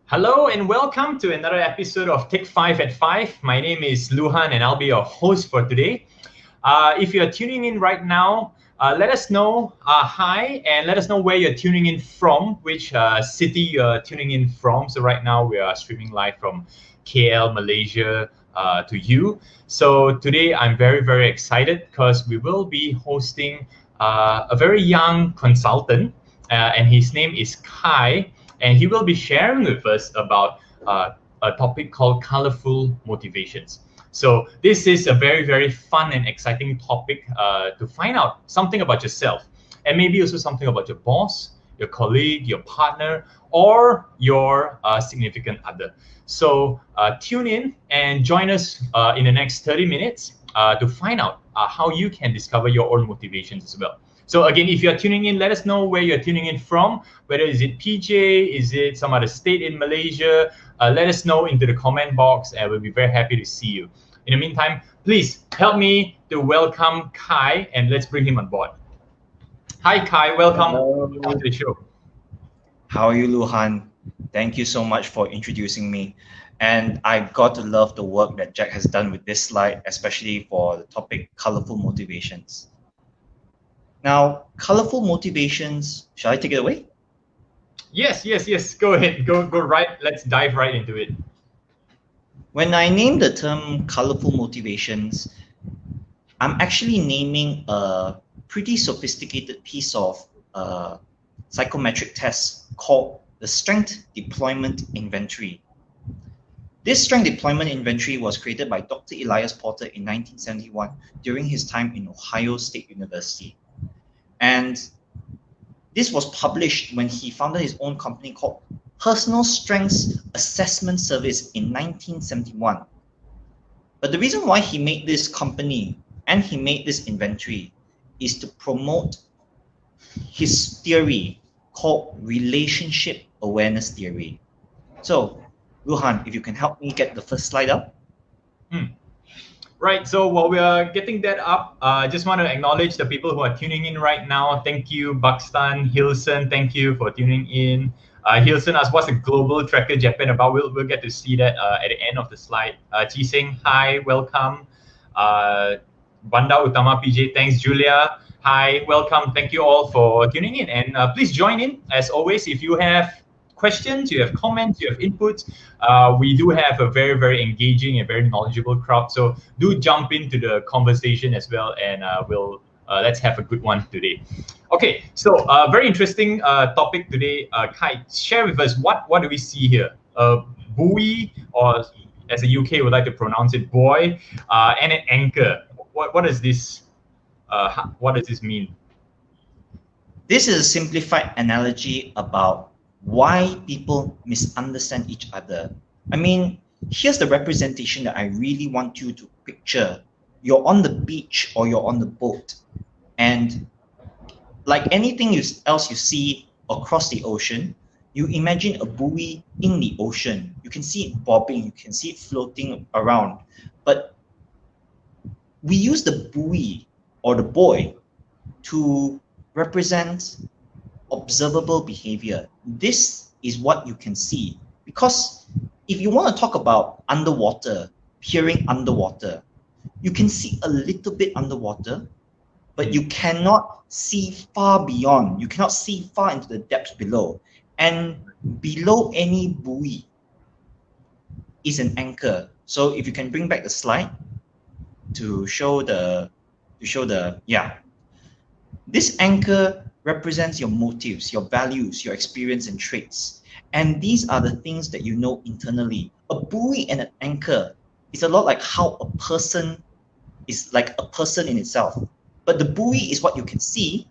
Hello and welcome to another episode of Take 5 at 5. My name is Luhan and I'll be your host for today. If you're tuning in right now, let us know hi and let us know where you're tuning in from, which city you're tuning in from. So right now we are streaming live from KL, Malaysia to you. So today I'm very, very excited because we will be hosting a very young consultant and his name is Kai. And he will be sharing with us about a topic called Colourful Motivations. So this is a very, very fun and exciting topic to find out something about yourself and maybe also something about your boss, your colleague, your partner, or your significant other. So tune in and join us in the next 30 minutes to find out how you can discover your own motivations as well. So again, if you're tuning in, let us know where you're tuning in from, whether is it PJ, is it some other state in Malaysia, let us know into the comment box and we'll be very happy to see you. In the meantime, please help me to welcome Kai and let's bring him on board. Hi Kai, welcome to the show. How are you, Luhan? Thank you so much for introducing me. And I got to love the work that Jack has done with this slide, especially for the topic Colourful Motivations. Now, Colourful Motivations, shall I take it away? Yes. Go ahead. Go right. Let's dive right into it. When I name the term Colourful Motivations, I'm actually naming a pretty sophisticated piece of psychometric test called the Strength Deployment Inventory. This Strength Deployment Inventory was created by Dr. Elias Porter in 1971 during his time in Ohio State University. And this was published when he founded his own company called Personal Strengths Assessment Service in 1971. But the reason why he made this company and he made this inventory is to promote his theory called Relationship Awareness Theory. So, Luhan, if you can help me get the first slide up. Right, so while we are getting that up, I just want to acknowledge the people who are tuning in right now. Thank you, Buxton, Hilson, thank you for tuning in. Hilson asked, what's the global tracker Japan about? We'll get to see that at the end of the slide. Jiseng, hi, welcome. Banda Utama PJ. Thanks, Julia. Hi, welcome. Thank you all for tuning in. And please join in. As always, if you have questions, you have comments, you have inputs, we do have a very, very engaging and very knowledgeable crowd. So do jump into the conversation as well, and let's have a good one today. Okay, so very interesting topic today. Kai, share with us what do we see here? Buoy, or as the UK would like to pronounce it, buoy, and an anchor. What is this? What does this mean? This is a simplified analogy about why people misunderstand each other. I mean, here's the representation that I really want you to picture. You're on the beach or you're on the boat, and like anything else you see across the ocean, you imagine a buoy in the ocean. You can see it bobbing, you can see it floating around. But we use the buoy or the buoy to represent observable behavior. This is what you can see. Because if you want to talk about underwater, peering underwater, you can see a little bit underwater, but you cannot see far beyond. You cannot see far into the depths below. And below any buoy is an anchor. So if you can bring back the slide to show this anchor represents your motives, your values, your experience and traits. And these are the things that you know internally. A buoy and an anchor is a lot like how a person is like a person in itself. But the buoy is what you can see,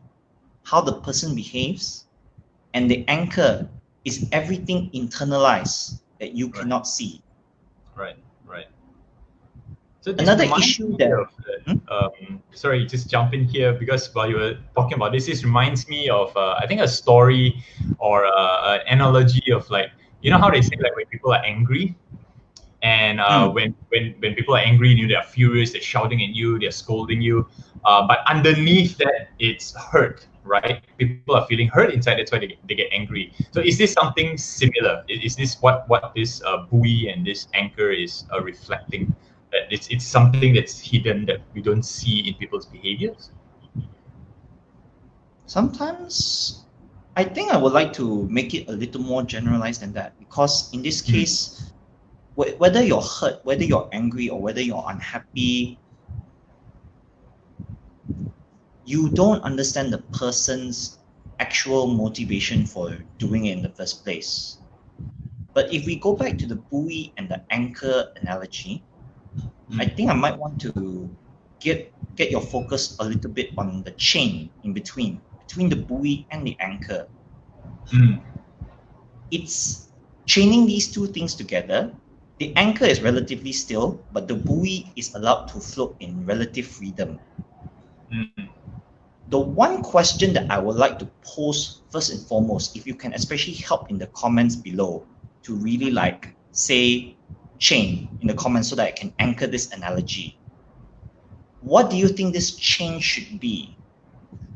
how the person behaves, and the anchor is everything internalized that you cannot see. Right. So another issue that sorry, just jump in here, because while you were talking about this reminds me of I think a story or an analogy of, like, you know how they say, like, when people are angry, and when people are angry, they're furious, they're shouting at you, they're scolding you, but underneath that, it's hurt, right? People are feeling hurt inside, that's why they get angry. So is this something similar? Is this what this buoy and this anchor is reflecting? That it's something that's hidden that we don't see in people's behaviors? Sometimes I think I would like to make it a little more generalized than that, because in this case, whether you're hurt, whether you're angry, or whether you're unhappy, you don't understand the person's actual motivation for doing it in the first place. But if we go back to the buoy and the anchor analogy, I think I might want to get your focus a little bit on the chain in between the buoy and the anchor. It's chaining these two things together. The anchor is relatively still, but the buoy is allowed to float in relative freedom. The one question that I would like to pose first and foremost, if you can especially help in the comments below to really say chain in the comments so that I can anchor this analogy. What do you think this chain should be?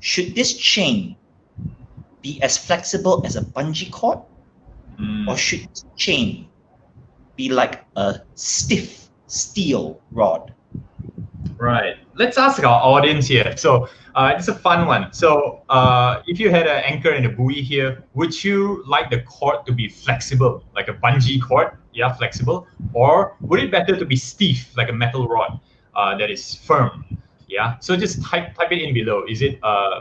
Should this chain be as flexible as a bungee cord? Or should this chain be like a stiff steel rod? Right. Let's ask our audience here. So it's a fun one. So if you had an anchor and a buoy here, would you like the cord to be flexible, like a bungee cord? Yeah, flexible. Or would it better to be stiff, like a metal rod that is firm? Yeah. So just type it in below. Is it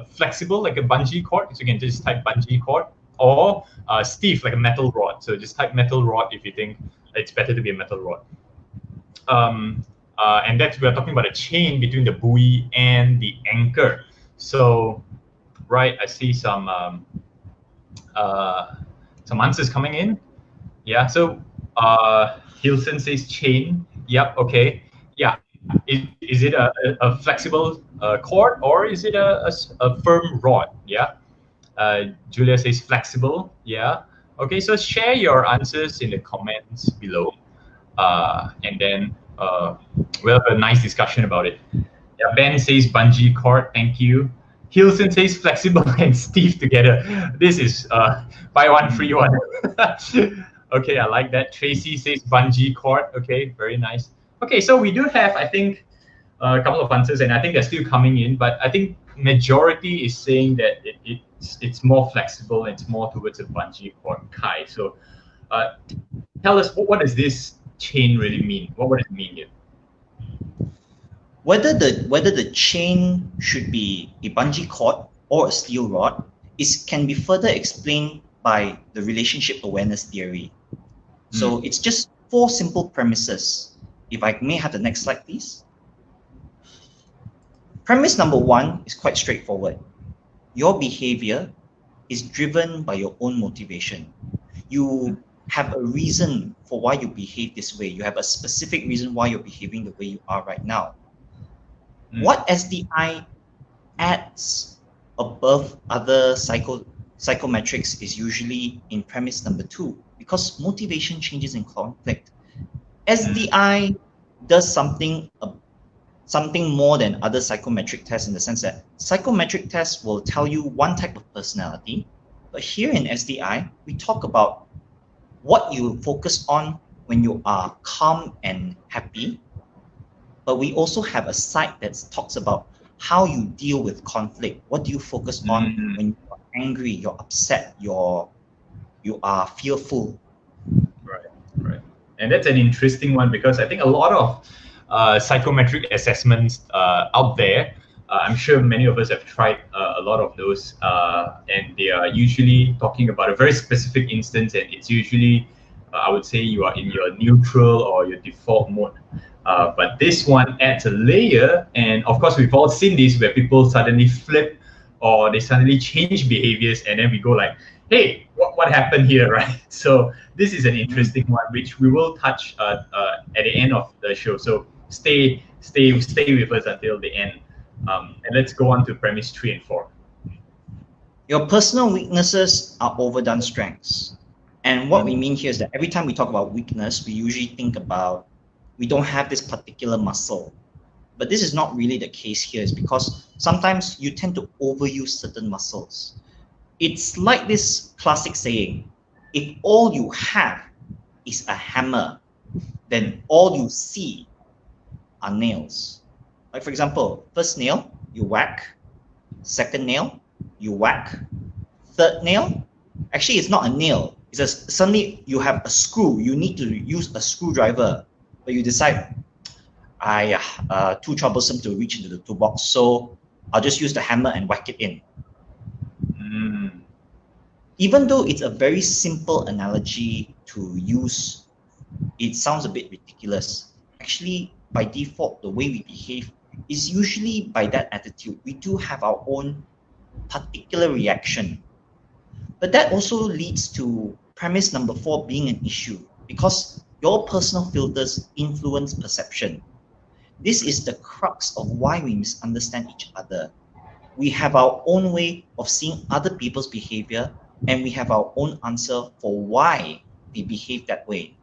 flexible like a bungee cord? So you can just type bungee cord, or stiff like a metal rod. So just type metal rod if you think it's better to be a metal rod. And that's, we're talking about a chain between the buoy and the anchor. So, right, I see some answers coming in. Yeah. So Hilson says chain. Yep. Okay. Yeah. Is it a flexible cord, or is it a firm rod? Yeah. Julia says flexible. Yeah. Okay. So share your answers in the comments below, and then we'll have a nice discussion about it. Yeah, Ben says bungee cord, thank you. Hilson says flexible and stiff together. This is buy one, free one. Okay, I like that. Tracy says bungee cord. Okay, very nice. Okay, so we do have, I think, a couple of answers, and I think they're still coming in. But I think majority is saying that it's more flexible and it's more towards a bungee cord Kai. So, tell us what does this chain really mean? What does it mean here? Whether the chain should be a bungee cord or a steel rod can be further explained by the relationship awareness theory. So it's just 4 simple premises. If I may have the next slide, please. Premise number 1 is quite straightforward. Your behavior is driven by your own motivation. You have a reason for why you behave this way. You have a specific reason why you're behaving the way you are right now. What SDI adds above other psychometrics is usually in premise number 2, because motivation changes in conflict. SDI does something more than other psychometric tests, in the sense that psychometric tests will tell you one type of personality, but here in SDI, we talk about what you focus on when you are calm and happy, but we also have a side that talks about how you deal with conflict. What do you focus on when you are angry, you're upset, you are fearful? Right. And that's an interesting one, because I think a lot of psychometric assessments out there, I'm sure many of us have tried a lot of those, and they are usually talking about a very specific instance, and it's usually, I would say, you are in your neutral or your default mode. But this one adds a layer, and of course we've all seen this where people suddenly flip or they suddenly change behaviors, and then we go like, hey, what happened here, right? So this is an interesting one, which we will touch at the end of the show. So stay with us until the end, and let's go on to premise 3 and 4. Your personal weaknesses are overdone strengths. And what we mean here is that every time we talk about weakness, we usually think about we don't have this particular muscle. But this is not really the case here. It's because sometimes you tend to overuse certain muscles. It's like this classic saying, if all you have is a hammer, then all you see are nails. Like, for example, first nail, you whack. Second nail, you whack. Third nail, actually it's not a nail. It's just suddenly you have a screw. You need to use a screwdriver, but you decide, too troublesome to reach into the toolbox, so I'll just use the hammer and whack it in. Even though it's a very simple analogy to use, it sounds a bit ridiculous. Actually, by default, the way we behave is usually by that attitude. We do have our own particular reaction. But that also leads to premise number 4 being an issue, because your personal filters influence perception. This is the crux of why we misunderstand each other. We have our own way of seeing other people's behavior, and we have our own answer for why we behave that way.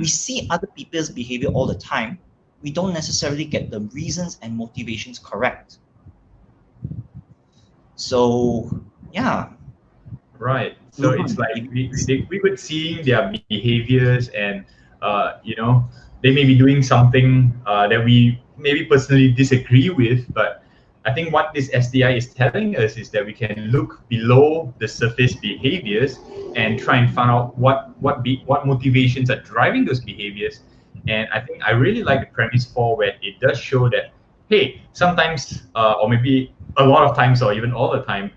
We see other people's behavior all the time. We don't necessarily get the reasons and motivations correct. So, yeah. Right. So it's like we could see their behaviors, and they may be doing something that we maybe personally disagree with, but I think what this SDI is telling us is that we can look below the surface behaviors and try and find out what motivations are driving those behaviors. And I think I really like the premise 4, where it does show that, hey, sometimes or maybe a lot of times or even all the time,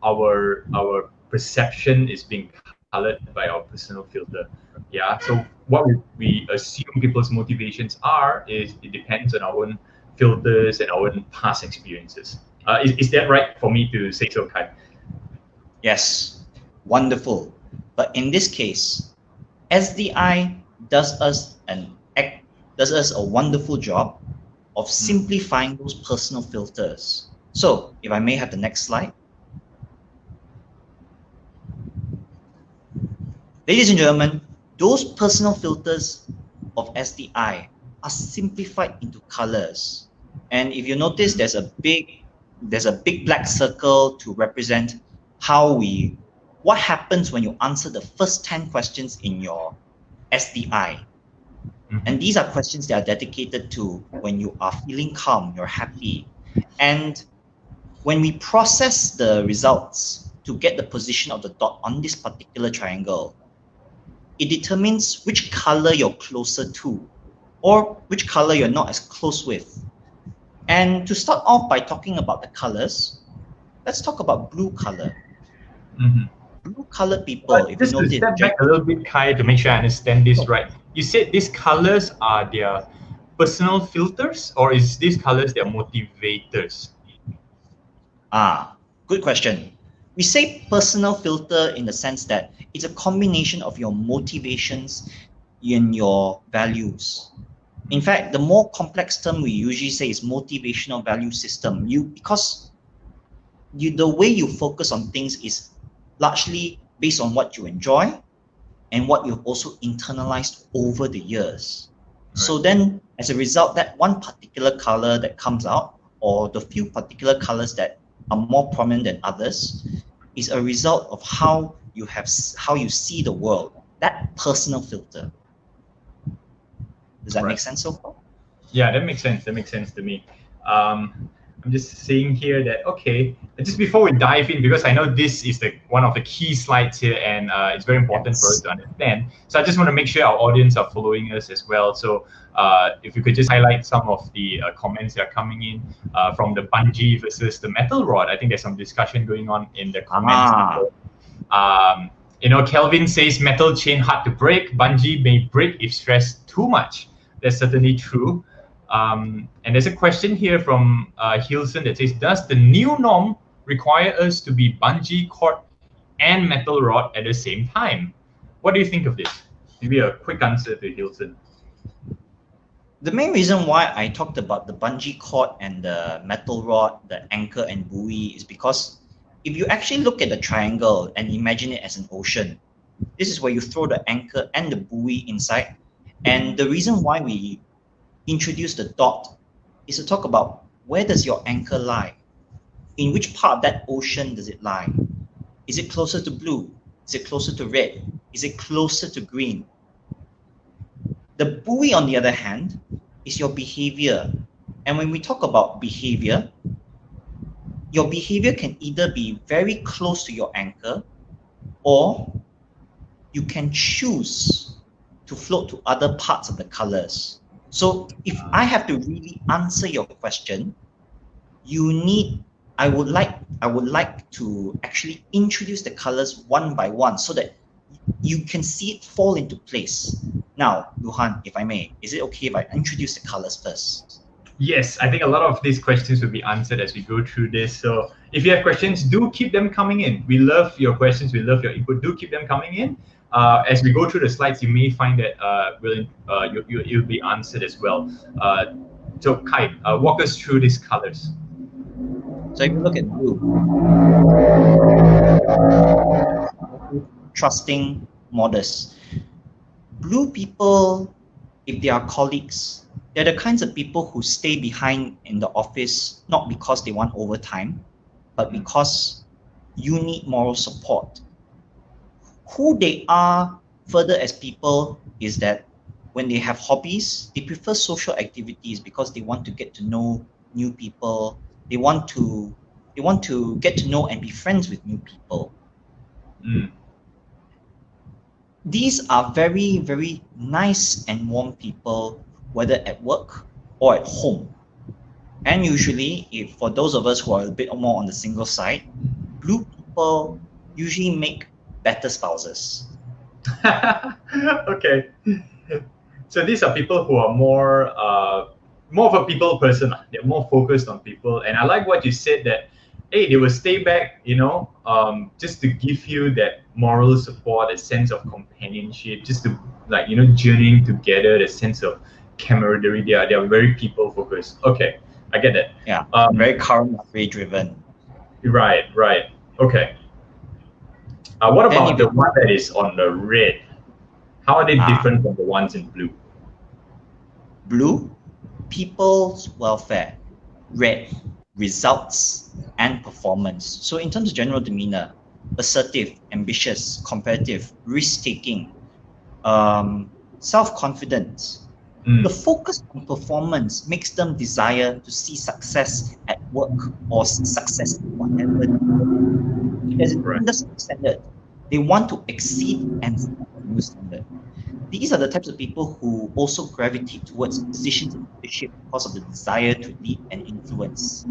our perception is being colored by our personal filter. Yeah. So what we assume people's motivations are is it depends on our own filters and our own past experiences. Is that right for me to say so, Kai? Yes, wonderful. But in this case, SDI does us a wonderful job of simplifying those personal filters. So, if I may have the next slide. Ladies and gentlemen, those personal filters of SDI are simplified into colors. And if you notice, there's a big black circle to represent what happens when you answer the first 10 questions in your SDI. And these are questions that are dedicated to when you are feeling calm, you're happy. And when we process the results to get the position of the dot on this particular triangle, it determines which color you're closer to or which color you're not as close with. And to start off by talking about the colors, let's talk about blue color. Blue color people, But if you just to notice, step back a little bit, Kai, to make sure I understand this right, you said these colors are their personal filters, or is these colors their motivators? Good question. We say personal filter in the sense that it's a combination of your motivations and your values. In fact, the more complex term we usually say is motivational value system. Because the way you focus on things is largely based on what you enjoy and what you've also internalized over the years. So then, as a result, that one particular color that comes out, or the few particular colors that are more prominent than others, is a result of how you see the world. That personal filter. Does that make sense so far? Yeah, that makes sense. That makes sense to me. I'm just saying here that, okay, just before we dive in, because I know this is one of the key slides here, and it's very important for us to understand. So I just want to make sure our audience are following us as well. So if you could just highlight some of the comments that are coming in from the bungee versus the metal rod. I think there's some discussion going on in the comments. Kelvin says metal chain hard to break. Bungee may break if stressed too much. That's certainly true. And there's a question here from Hilson that says, does the new norm require us to be bungee cord and metal rod at the same time? What do you think of this? Maybe a quick answer to Hilson. The main reason why I talked about the bungee cord and the metal rod, the anchor and buoy, is because if you actually look at the triangle and imagine it as an ocean, this is where you throw the anchor and the buoy inside. And the reason why we introduce the dot is to talk about where does your anchor lie? In which part of that ocean does it lie? Is it closer to blue? Is it closer to red? Is it closer to green? The buoy, on the other hand, is your behavior. And when we talk about behavior, your behavior can either be very close to your anchor, or you can choose to float to other parts of the colors. So if I have to really answer your question, I would like to actually introduce the colors one by one so that you can see it fall into place. Now, Luhan, if I may, is it okay if I introduce the colors first? Yes, I think a lot of these questions will be answered as we go through this. So if you have questions, do keep them coming in. We love your questions. We love your input. Do keep them coming in. As we go through the slides, you may find that you'll be answered as well. So Kai, walk us through these colors. So if you look at blue, trusting, modest. Blue people, if they are colleagues, they're the kinds of people who stay behind in the office, not because they want overtime, but because you need moral support. Who they are further as people is that when they have hobbies, they prefer social activities because they want to get to know new people. They want to get to know and be friends with new people. These are very, very nice and warm people, whether at work or at home. And usually, if for those of us who are a bit more on the single side, blue people usually make better spouses. Okay. So these are people who are more of a people person. They're more focused on people. And I like what you said that, hey, they will stay back, just to give you that moral support, a sense of companionship, just to journeying together, the sense of camaraderie. They are very people focused. Okay, I get that. Yeah, very current, very driven. Right. Okay. What about the one that is on the red? How are they different from the ones in blue? Blue, people's welfare. Red, results and performance. So in terms of general demeanor, assertive, ambitious, competitive, risk-taking, self-confident, The focus on performance makes them desire to see success at work or success in whatever. If there's an Right. industry standard, they want to exceed and set a new standard. These are the types of people who also gravitate towards positions of leadership because of the desire to lead and influence.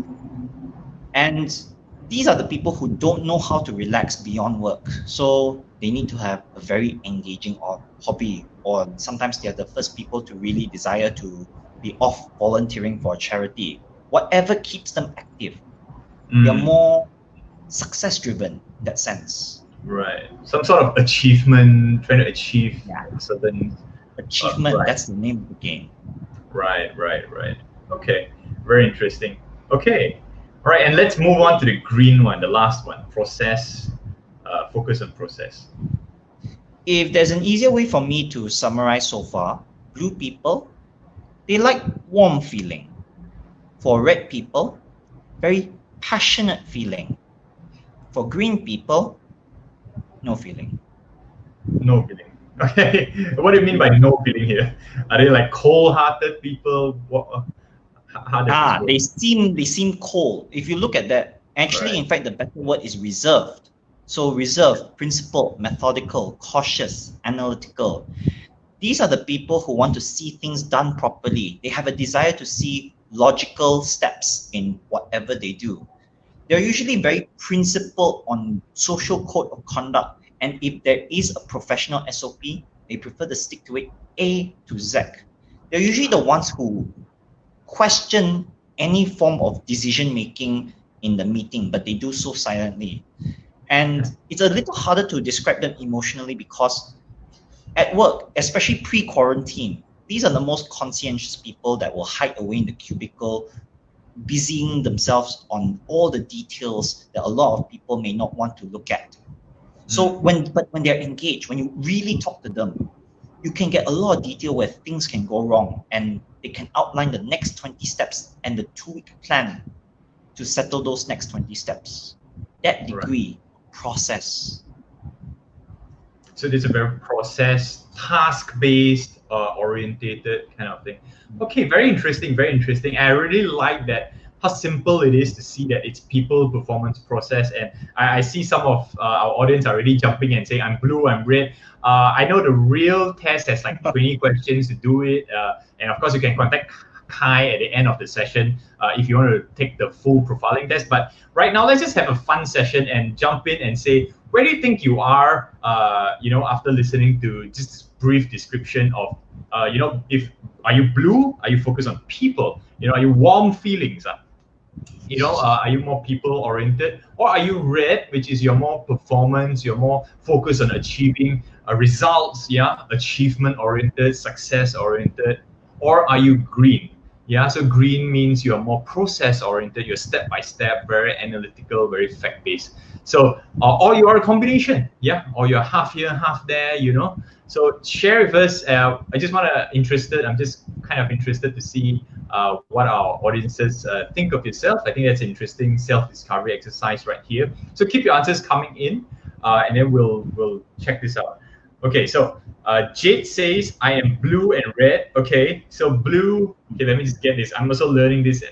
And these are the people who don't know how to relax beyond work. So they need to have a very engaging hobby, or sometimes they're the first people to really desire to be off volunteering for a charity. Whatever keeps them active. They're more success driven in that sense. Right. Some sort of achievement, trying to achieve certain achievement. right. That's the name of the game. Right. Okay. Very interesting. Okay. All right, and let's move on to the green one, the last one, process, focus on process. If there's an easier way for me to summarize so far, blue people, they like warm feeling. For red people, very passionate feeling. For green people, no feeling. No feeling. Okay. What do you mean by no feeling here? Are they like cold-hearted people? What? How does this work? They seem cold. If you look at that, actually, in fact, the better word is reserved. So reserved, principled, methodical, cautious, analytical. These are the people who want to see things done properly. They have a desire to see logical steps in whatever they do. They're usually very principled on social code of conduct. And if there is a professional SOP, they prefer to stick to it A to Z. They're usually the ones who question any form of decision making in the meeting, but they do so silently. And it's a little harder to describe them emotionally because at work, especially pre-quarantine, these are the most conscientious people that will hide away in the cubicle, busying themselves on all the details that a lot of people may not want to look at. So when they're engaged, when you really talk to them, you can get a lot of detail where things can go wrong, and they can outline the next 20 steps and the 2-week plan to settle those next 20 steps. That degree, process. So there's a very process, task-based, orientated kind of thing. Okay, very interesting, very interesting. I really like that, how simple it is to see that it's people, performance, process. And I see some of our audience are already jumping and saying, I'm blue, I'm red. I know the real test has like 20 questions to do it. And of course, you can contact Kai at the end of the session if you want to take the full profiling test. But right now, let's just have a fun session and jump in and say, where do you think you are, after listening to just this brief description of, if are you blue? Are you focused on people? Are you warm feelings? Are you more people oriented, or are you red, which is you're more performance, you're more focused on achieving results, achievement oriented, success oriented, or are you green? So green means you're more process oriented, you're step by step, very analytical, very fact based. So, or you are a combination, or you're half here, half there, So share with us. I'm just kind of interested to see what our audiences think of yourself. I think that's an interesting self-discovery exercise right here. So keep your answers coming in, and then we'll check this out. Okay, so Jade says, I am blue and red. Okay, so blue, okay, let me just get this. I'm also learning this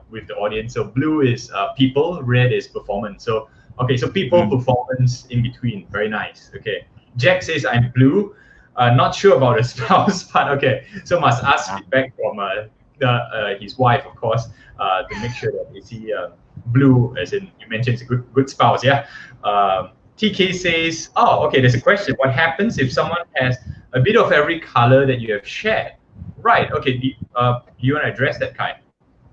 with the audience. So blue is people, red is performance. So, okay, so people, performance in between. Very nice. Okay, Jack says, I'm blue. Not sure about the spouse, but okay. So must ask feedback from his wife, of course, to make sure that is he blue, as in you mentioned, it's a good spouse, TK says, oh, okay, there's a question. What happens if someone has a bit of every color that you have shared? Right, okay, do you want to address that, Kai?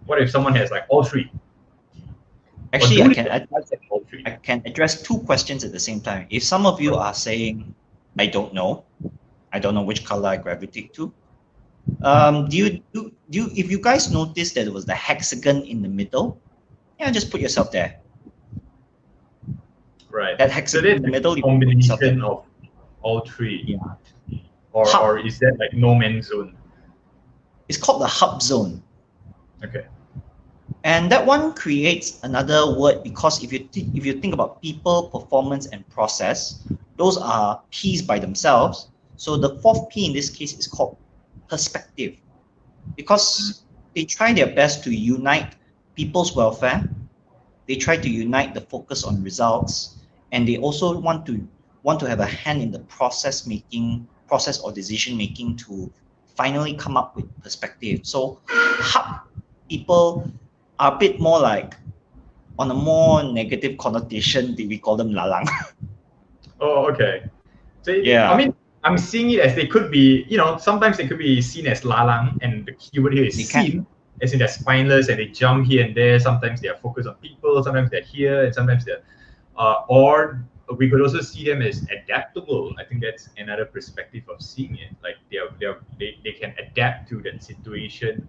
What if someone has like all three? Actually, I can address two questions at the same time. If some of you are saying, I don't know which color I gravitate to, if you guys noticed that it was the hexagon in the middle, just put yourself there. Right. That hexagon in the middle, combination of all three. Or is that like no man's zone? It's called the hub zone. Okay. And that one creates another word because if you think about people, performance, and process, those are P's by themselves. So the fourth P in this case is called perspective. because they try their best to unite people's welfare. They try to unite the focus on results, and they also want to have a hand in the process or decision making to finally come up with perspective. So hub people are a bit more like, on a more negative connotation, we call them lalang. Oh, okay. So Yeah. I mean, I'm seeing it as they could be, sometimes they could be seen as lalang, and the keyword here is seen, as in they're spineless and they jump here and there. Sometimes they are focused on people, sometimes they're here, and sometimes they're, or we could also see them as adaptable. I think that's another perspective of seeing it. Like they can adapt to that situation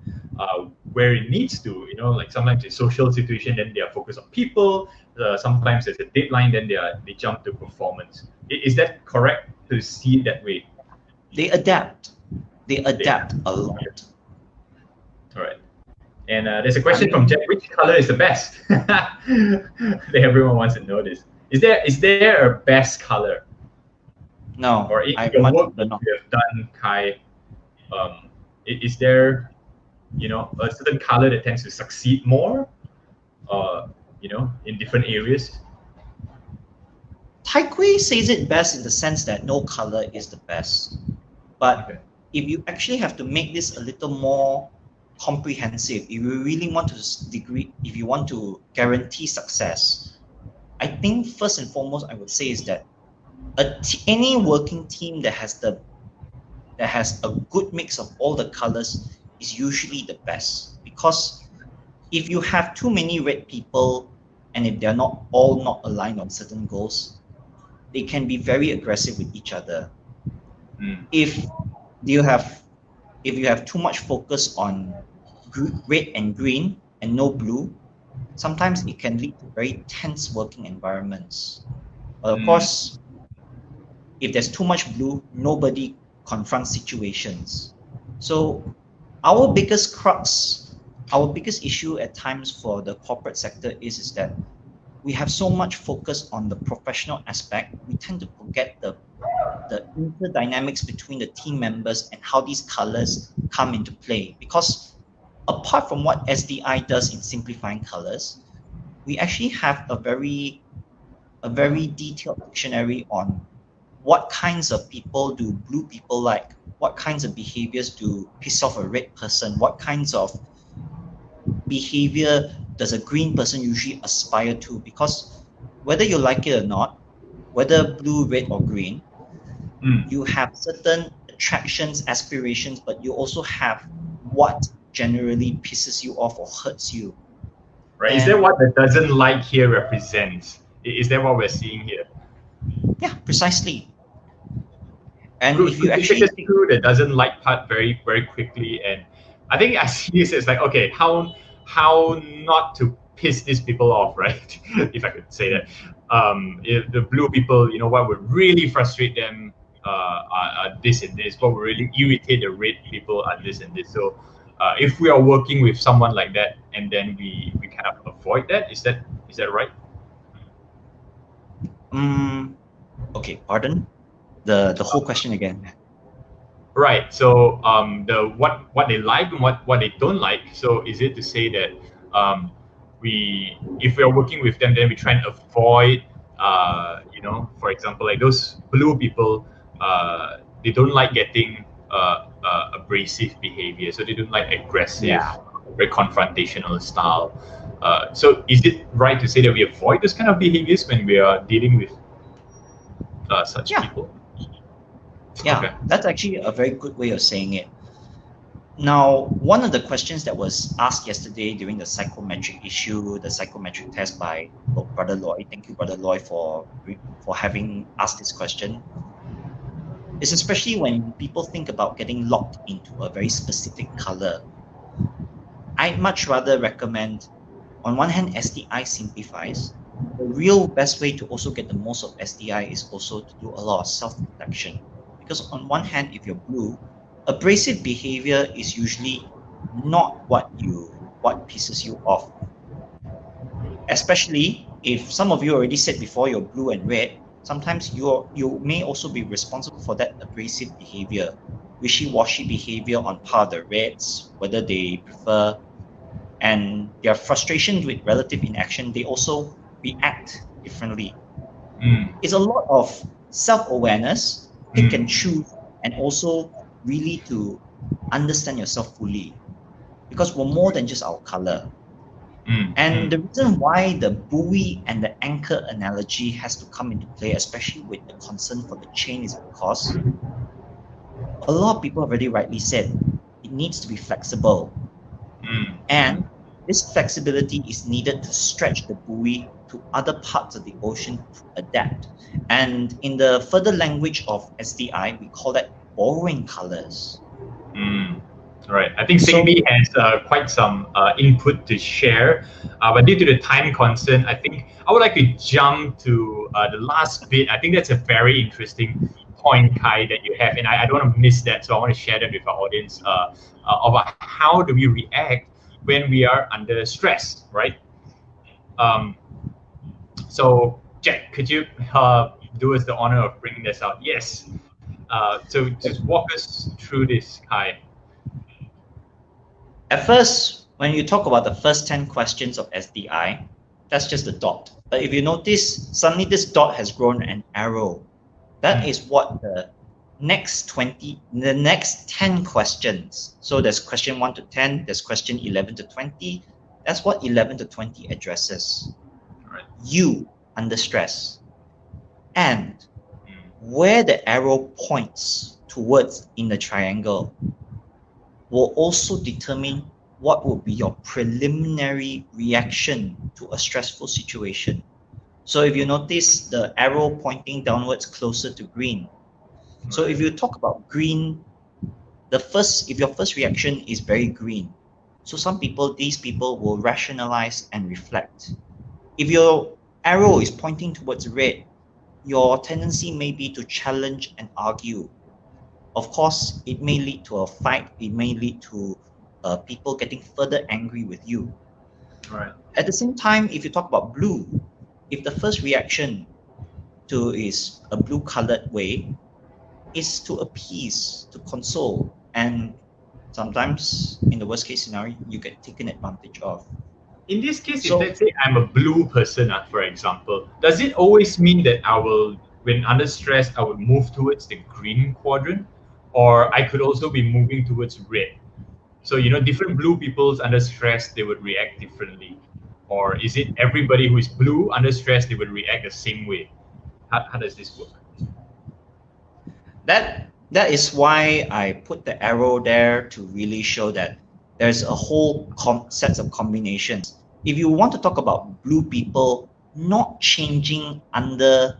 where it needs to. Like sometimes it's social situation, then they are focused on people. Sometimes there's a deadline, then they jump to performance. Is that correct to see it that way? They adapt. They adapt a lot. All right. And there's a question from Jack: which color is the best? Everyone wants to know this. Is there a best color? No. Or in your work that you have done, Kai, is there, a certain color that tends to succeed more, in different areas? Taikui says it best in the sense that no color is the best. But if you actually have to make this a little more comprehensive, if you really want if you want to guarantee success, I think first and foremost I would say is that any working team that has a good mix of all the colors is usually the best. Because if you have too many red people, and if they're not aligned on certain goals, they can be very aggressive with each other. If you have too much focus on red and green and no blue, sometimes it can lead to very tense working environments. But of course, if there's too much blue, nobody confronts situations. So our biggest issue at times for the corporate sector is that we have so much focus on the professional aspect, we tend to forget the interdynamics between the team members and how these colors come into play. Because apart from what SDI does in simplifying colors, we actually have a very detailed dictionary on what kinds of people do blue people like, what kinds of behaviors do piss off a red person, what kinds of behavior does a green person usually aspire to. Because whether you like it or not, whether blue, red, or green, you have certain attractions, aspirations, but you also have what generally pisses you off or hurts you. Right. Is that what the doesn't like here represents? Is that what we're seeing here? Yeah, precisely. And Good. if you actually take us through the doesn't like part very, very quickly, and I think I see this as like, okay, how not to piss these people off, right? If I could say that. If the blue people, what would really frustrate them are this and this. What would really irritate the red people are this and this. So if we are working with someone like that, and then we kind of avoid that, is that right? Okay, pardon the whole question again. Right. So the what they like and what they don't like. So is it to say that if we are working with them, then we try and avoid for example, like those blue people, they don't like getting abrasive behavior, so they don't like aggressive, very confrontational style. So is it right to say that we avoid those kind of behaviors when we are dealing with such people? Yeah, okay. That's actually a very good way of saying it. Now, one of the questions that was asked yesterday during the psychometric issue, the psychometric test by Brother Loy, thank you, Brother Loy, for having asked this question, is especially when people think about getting locked into a very specific color. I'd much rather recommend, on one hand, SDI simplifies. The real best way to also get the most of SDI is also to do a lot of self-reflection. Because on one hand, if you're blue, abrasive behavior is usually not what pisses you off. Especially if some of you already said before you're blue and red, sometimes you may also be responsible for that abrasive behavior. wishy-washy behavior on part of the reds, whether they prefer, and their frustration with relative inaction, they also react differently. It's a lot of self-awareness, pick and choose, and also really to understand yourself fully, because we're more than just our color. And the reason why the buoy and the anchor analogy has to come into play, especially with the concern for the chain, is because a lot of people have already rightly said it needs to be flexible. And this flexibility is needed to stretch the buoy to other parts of the ocean to adapt. And in the further language of SDI, we call that borrowing colors. Right. I think Singbi has quite some input to share, but due to the time concern, I think I would like to jump to the last bit. I think that's a very interesting point, Kai, that you have, and I don't want to miss that, so I want to share that with our audience about how do we react when we are under stress, right? So, Jack, could you do us the honor of bringing this out? Yes. So just walk us through this, Kai. At first, when you talk about the first 10 questions of SDI, that's just a dot. But if you notice, suddenly this dot has grown an arrow. That is what the next 10 questions. So there's question 1 to 10, there's question 11 to 20. That's what 11 to 20 addresses. Right. You under stress. And where the arrow points towards in the triangle will also determine what will be your preliminary reaction to a stressful situation. So if you notice the arrow pointing downwards closer to green. So if you talk about green, if your first reaction is very green, so these people will rationalize and reflect. If your arrow is pointing towards red, your tendency may be to challenge and argue. Of course, it may lead to a fight. It may lead to people getting further angry with you. Right. At the same time, if you talk about blue, if the first reaction to is a blue-colored way, is to appease, to console, and sometimes, in the worst-case scenario, you get taken advantage of. In this case, if let's say I'm a blue person, for example, does it always mean that when under stress, I will move towards the green quadrant? Or I could also be moving towards red? So, different blue peoples under stress, they would react differently. Or is it everybody who is blue under stress, they would react the same way? How does this work? That is why I put the arrow there to really show that there's a whole set of combinations. If you want to talk about blue people not changing under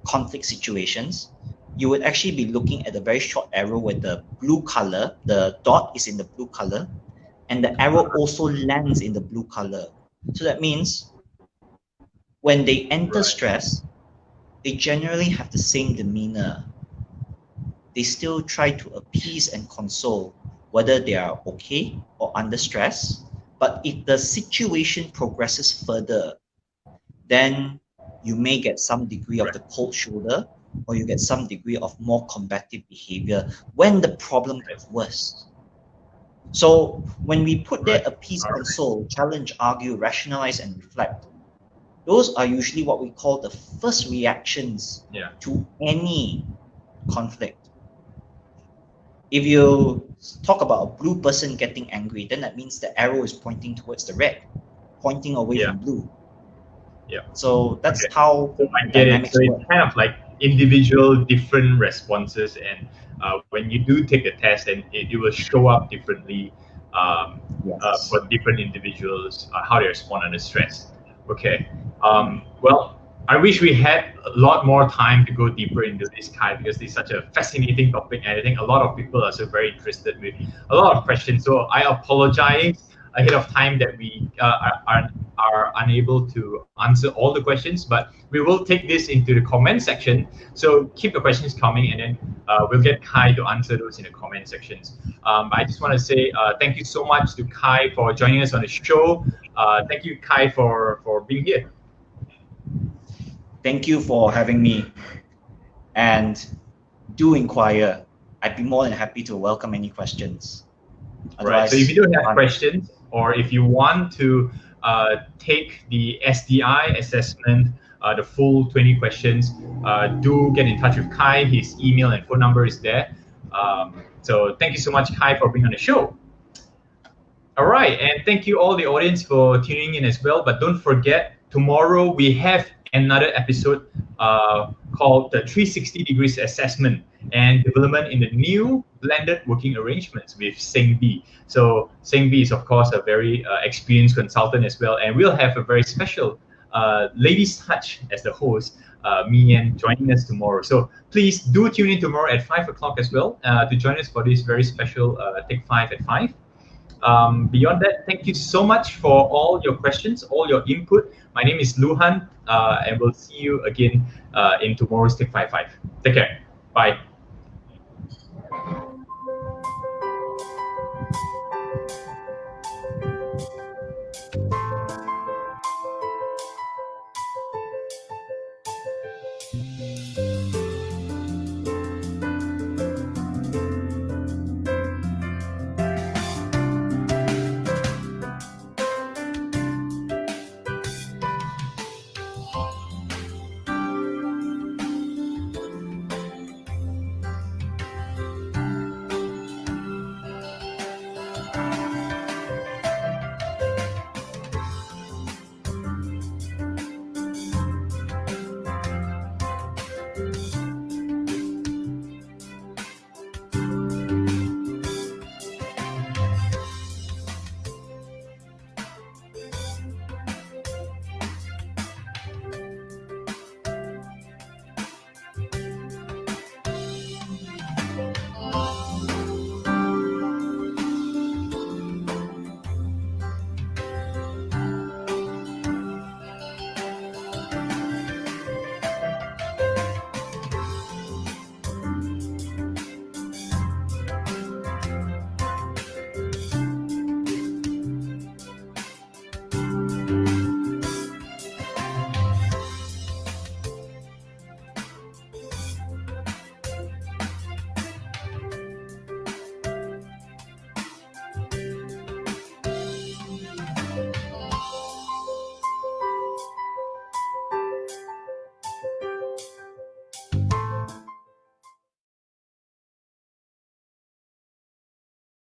conflict situations, you would actually be looking at a very short arrow where the blue color, the dot is in the blue color, and the arrow also lands in the blue color. So that means when they enter stress, they generally have the same demeanor. They still try to appease and console, whether they are okay or under stress. But if the situation progresses further, then you may get some degree of the cold shoulder, or you get some degree of more combative behavior when the problem gets worse. So when we put there appease, console, challenge, argue, rationalize, and reflect, those are usually what we call the first reactions to any conflict. If you talk about a blue person getting angry, then that means the arrow is pointing towards the red, pointing away from blue. Yeah. So that's how I get it. So it's kind of like individual different responses, and when you do take the test, and it will show up differently for different individuals, how they respond under stress. Okay. Well, I wish we had a lot more time to go deeper into this, Kai, because it's such a fascinating topic, and I think a lot of people are so very interested with a lot of questions. So I apologize ahead of time that we are unable to answer all the questions, but we will take this into the comment section. So keep the questions coming, and then we'll get Kai to answer those in the comment sections. But I just want to say thank you so much to Kai for joining us on the show. Thank you, Kai, for being here. Thank you for having me. And do inquire. I'd be more than happy to welcome any questions. Right. So if you do have questions, or if you want to take the SDI assessment, the full 20 questions, do get in touch with Kai. His email and phone number is there. So thank you so much, Kai, for being on the show. All right, and thank you all the audience for tuning in as well. But don't forget, tomorrow we have another episode called the 360 Degrees Assessment and Development in the New Blended Working Arrangements with Seng B. So Seng B is, of course, a very experienced consultant as well, and we'll have a very special ladies touch as the host, Mian, joining us tomorrow. So please do tune in tomorrow at 5 o'clock as well to join us for this very special Take 5 at 5. Beyond that, thank you so much for all your questions, all your input. My name is Luhan, and we'll see you again in tomorrow's Take 5. Take care. Bye.